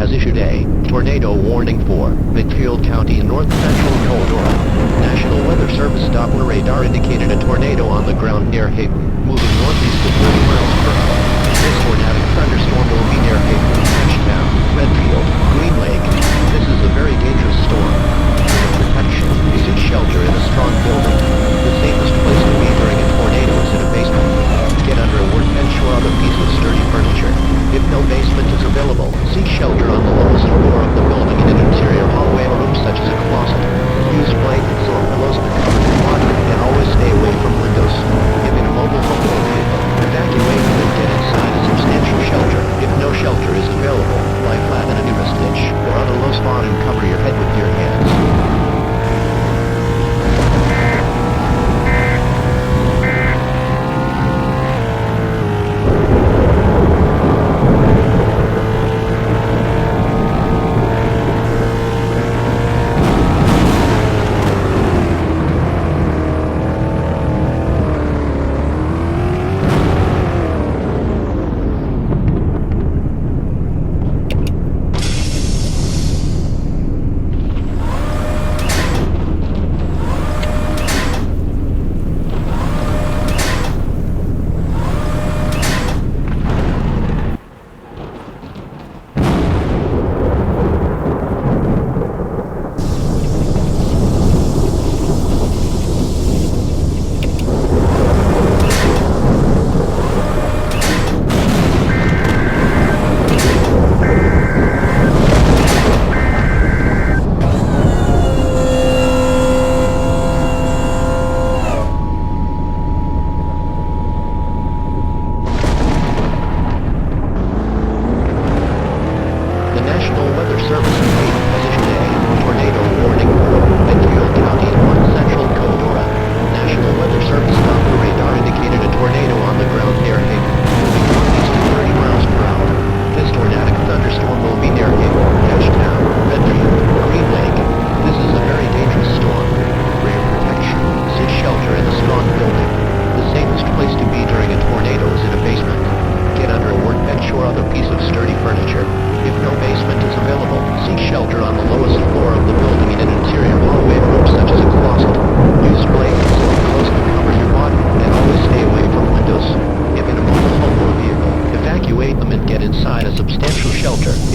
has issued a tornado warning for Midfield County in north-central Eldora. National Weather Service Doppler radar indicated a tornado on the ground near Hayden, moving northeast at 30 miles per hour. This tornadic thunderstorm will be near Hayden, Ashtown, Redfield, Green Lake. This is a very dangerous storm. For protection, seek shelter in a strong building. The safest place to be during a tornado is in a basement. Get under a workbench or other piece of sturdy furniture. If no basement is available, seek shelter on the lowest floor of the building in an interior hallway or room such as a closet. Use blankets or pillows to cover your body, and always stay away from windows. If in a mobile home or vehicle, evacuate and get inside a substantial shelter. If no shelter is available, lie flat in a nearest ditch or on a low spot and cover your head with your hands.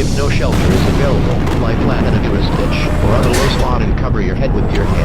If no shelter is available, lie flat in a nearest ditch or on a low spot and cover your head with your hands.